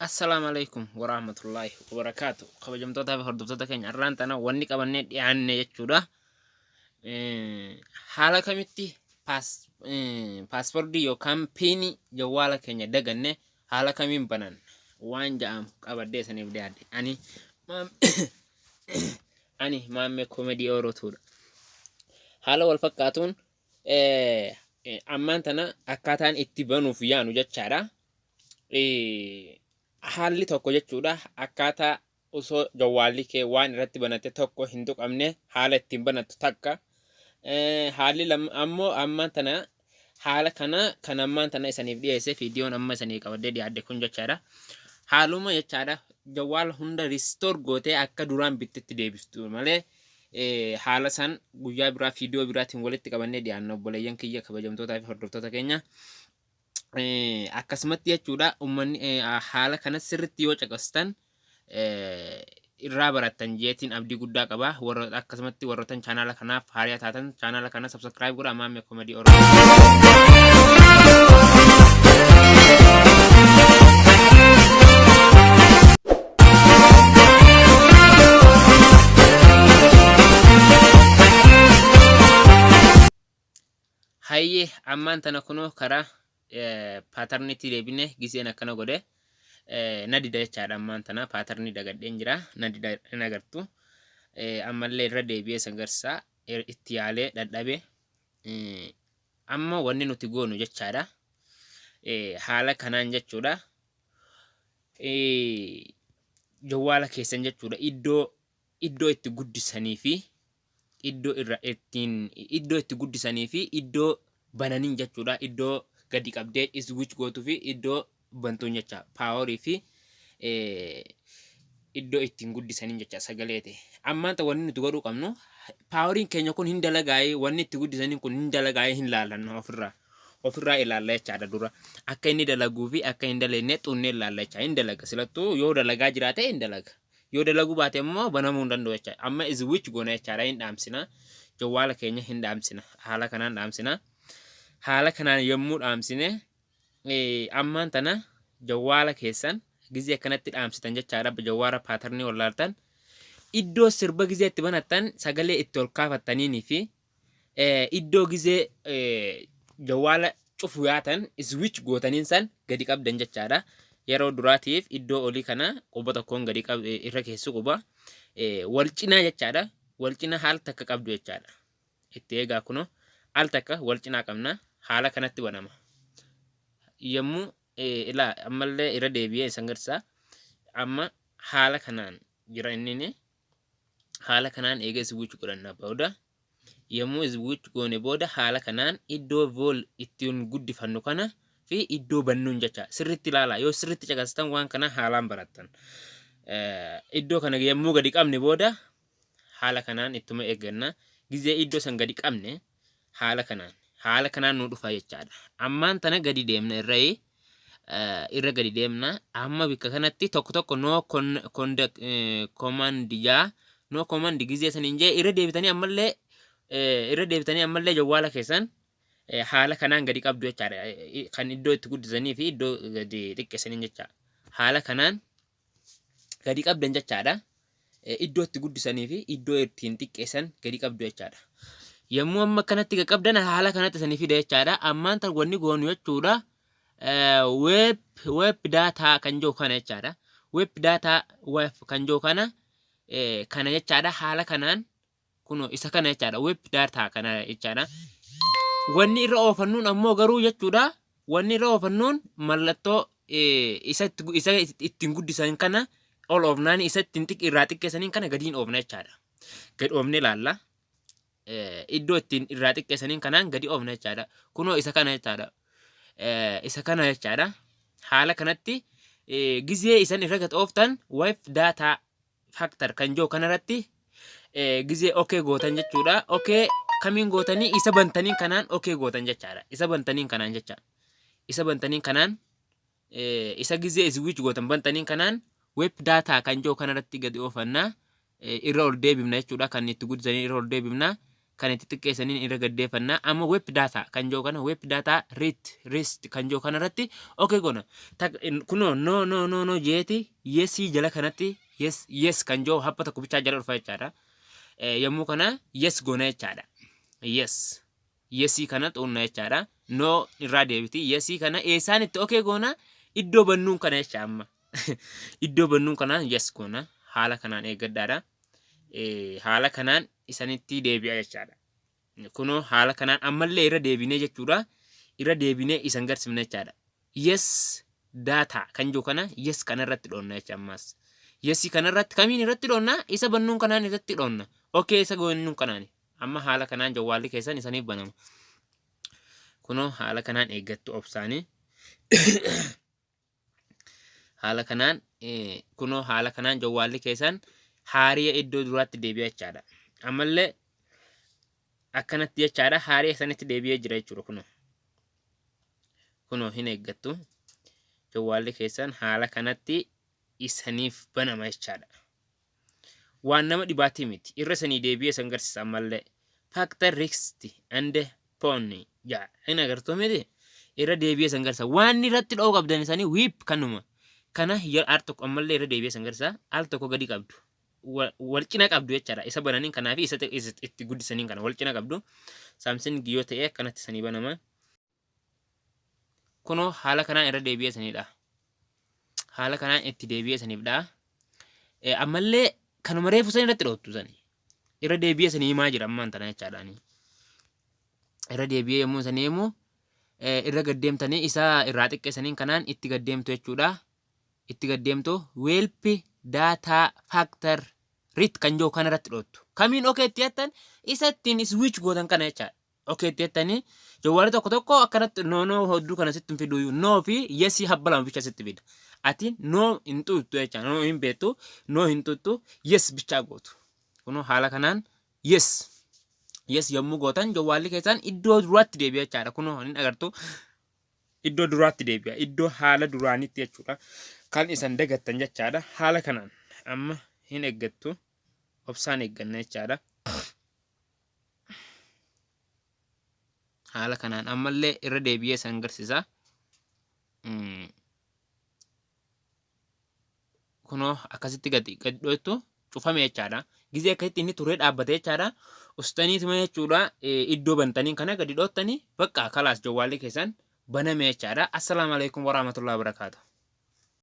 Assalamualaikum warahmatullahi wabarakatuh. Kabajamtoota fi hordoftoota keenya irraan tana wanni qabannee dhiyaanne jechuudha. Haala kamitti paaspoortii yookaan piinii jawwaala keenya daganne haala kamiin banan waan ja'am qabadee saniif dhiyaadhe. Ani maammee koomedii Oromootuudha. Haala wal fakkaatuun ammaan tana akkaataan itti banuuf yaanu jechaadha. Haalli tokko jechuudha akkaataa osoo jawwaalli kee waan irratti banatte tokko hin tuqamne haala ittiin banattu takka. Haalli ammoo ammaan tana haala kana kan ammaan tana isaniif dhiyeesse viidiyoon amma isanii qabadee dhiyaadde kun jechaadha. Haaluma jechaadha jawwaala hunda ristoor gootee akka duraan bittetti deebiftu malee haala san guyyaa biraa viidiyoo biraatiin walitti qabannee dhiyaanna obboleeyyan kiyya kabajamtootaa fi hordoftoota keenya. Akkasumatti jechuudha uummanni haala kana sirriitti yoo caqastan irraa barattan jeetiin abdii guddaa qaba. Akkasumatti warroota chaanaala kanaaf haaraa taatan chaanaala kana subscribe godhaa maammee koomedii hayyee ammaan tana kunoo karaa paatarniitti deebine giseen akkana godhe na dida jechaadha. Ammaan tana paatarnii dagadheen jira na dida hin agartu. Ammallee irra deebi'ee sangarsaa itti yaalee dadhabe amma wanni nuti goonu jechaadha. Haala kanaan jechuudha jawwaala keessan jechuudha iddoo itti guddisanii fi iddoo itti guddisanii fi iddoo bananiin jechuudha. Iddoo gadi qabdee switch gootuu fi iddoo bantuun jecha paaworii fi iddoo ittiin guddisaniin jecha sagalee ta'e. Ammaan ta'u wanni nuti godhuu qabnu paaworiin keenya kun hin dalagaayee wanni itti guddisaniin kun hin dalagaayee hin laallanna ofirraa ilaalla jechaadha dura akka inni dalaguu fi akka hin dalagne xunnee ilaalla jecha hin dalaga silattuu yoo dalagaa jiraate hin dalaga yoo dalaguu baate immoo banamuu hin danda'u jecha. Amma switch goona jechaadha hin dhaamsina jawwaala keenya hin dhaamsina haala kanaan dhaamsina. Haala kanaan yommuu dhaamsine ammaan tana jawwaala keessan gizee akkanatti dhaamsitan jechaadha. Jawwaala paatarnii wallaaltan iddoo sirba gizee itti banattan sagalee itti ol kaafattaniinii fi iddoo gizee jawwaala cufu yaatan switch gootaniin san gadi qabdan jechaadha. Yeroo duraatiif iddoo olii kana quba tokkoon gadi irra keessu quba wal cinaa jechaadha. Wal cinaa haala takka qabdu jechaadha. Itti eegaa kunoo haala takka wal cinaa qabna. Haala kanatti banama. Yommuu ilaa ammallee irra deebi'ee sangarsaa amma haala kanaan jira inni haala kanaan eega switch godhanna booda yommuu switch goone booda haala kanaan iddoo vol ittiin guddifannu kana fi iddoo bannuun jecha sirriitti ilaala. Yoo sirriitti caqastan waan kana haalaan barattan. Iddoo kana yommuu gadi qabne booda haala kanaan ittuma eegganna. Gizee iddoo san gadi qabne haala kanaan nu dhufa jechaadha. Ammaan tana gadi deemna irra gadi deemna. Amma bikka kanatti tokko no command gizee saniin jee irra deebitanii ammallee jawwaala keessan haala kanaan gadi qabdu jechaadha. Kan iddoo itti guddisanii fi iddoo gadi xiqqeessanii jecha haala kanaan gadi qabdan jechaadha. Iddoo itti guddisanii fi iddoo ittiin xiqqeessan gadi qabdu jechaadha. Yommuu amma kanatti qabdan haala kanatti sanii fida jechaadha. Ammaan tan wanni goonu jechuudha web data kan jiru kana jechaadha. Web data kan jiru kana jechaadha. Haala kanaan kunoo isa kana jechaadha. Web data kana jechaadha. Wanni irra oofannuun ammoo garuu jechuudha wanni irra oofannuun mallattoo isa ittiin guddisan kana ol oofnaan isa ittiin irraa xiqqeessaniin kana gadiin oofna jechaadha. Gadi oofne ilaalla. Iddoo ittiin irraa xiqqeessaniin kanaan gadi oofna jechaadha. Kunoo isa kana jechaadha. Isa kana jechaadha. Haala kanatti gizee isan irra gad ooftan web data factor kan jiru kanarratti gizee okay gootan jechuudha. Okay kamiin gootanii isa bantaniin kanaan okay gootan jechaadha. Isa bantaniin kanaan jecha. Isa bantaniin kanaan isa gizee switch gootan bantaniin kanaan web data kan jiru kanarratti gadi oofannaa irra ol deebifna jechuudha. Kan itti guddisanii irra ol deebifna. kan itti xiqqeessaniin irra gaddeeffannaa. Amma web data kan jiru kana web data rest kan jiru kanarratti okay goona. Kunoo no jeeti yesii jala kanatti yes kan jiru hapha tokko bichaa jala dhufa jechaadha. Yommuu kana yes goona jechaadha. Yesii kana xuunna jechaadha. No irraa deebiti. Yesii kana eessaan itti okay goona iddoo bannuun kana jecha amma. Iddoo bannuun kanaan yes goona. Haala kanaan eeggadhaadha. Haala kanaan isanitti deebi'a jechaadha. Kunoo haala kanaan ammallee irra deebinee jechuudha. Irra deebinee isan garsiifna jechaadha. Yes data kan jiru kana yes kanarratti dhoonna jecha ammas. Yes kanarratti kamiin irratti dhoonna? Isa bannuun kanaan irratti dhoonna. Okay isa bannuun kanaan. Amma haala kanaan jawwaalli keessan isaniif banama. Kunoo haala kanaan eeggattu obsaanii. Haala kanaan kunoo haala kanaan jawwaalli keessan haariya iddoo duraatti deebi'a jechaadha. Ammallee akkanatti jechaadha haariya sanitti deebi'ee jira jechuudha kunoo hin eeggattu. Jawwaalli keessan haala kanatti isaniif banama jechaadha. Waan nama dhibaatii miti. Irra sanii deebi'ee san garsiisa ammallee. Factor risk and pony ja hin agartuu miti. Irra deebi'ee san garsiisa. Waan irratti dhoo qabdan isanii whip kanuma. Kana al tokko ammallee irra deebi'ee san garsiisa. Al tokko gadi qabdu. Wal cina qabdu jechaadha. Isa bananiin kanaa fi isa itti guddisaniin kana wal cina qabdu. Samsung yoo ta'e akkanatti sanii banama. Kunoo haala kanaan irra deebi'ee sanidha. Haala kanaan itti deebi'ee sanidha. Ammallee kanuma reefu san irratti dhoottu sani. Irra deebi'ee sanii himaa jira ammaan tana jechaadhaani. Irra deebi'ee yommuu sanii immoo irra gaddeemtanii isaa irraa xiqqeessaniin kanaan itti gaddeemtu jechuudha. Itti gaddeemtu weelpi data factor rit kan jiru kanarratti dhoottu. Kamiin okay itti jettan isa ittiin switch gootan kana jechaadha. Okay itti jettanii jawwaarri tokko akkanatti no hodduu kana sitti hin fidu no fi yesii habbalama bicha sitti fida. Ati no hin tuttu jechaadha. No hin beektu no hin tuttu yes bichaa gootu. Kunoo haala kanaan yes yommuu gootan jawwaalli keessan iddoo duraatti deebi'a jechaadha. Kunoo hin agartu iddoo duraatti deebi'a. Iddoo haala duraanitti jechuudha. Kan isan dagattan jechaadha. Haala kanaan amma hin eeggattu obsaan eegganna jechaadha. Haala kanaan ammallee irra deebi'ee san garsiisa. Kunoo akkasitti gadi dhoottu cufame jechaadha. Gizee akkasitti inni turee dhaabbate jechaadha. Ustaniituma jechuudha. Iddoo bantanii kana gadi dhoottanii bakka kalaas jawwaalli keessan baname jechaadha. Assalaamu alaikum warahmatullahi wabarakatuh.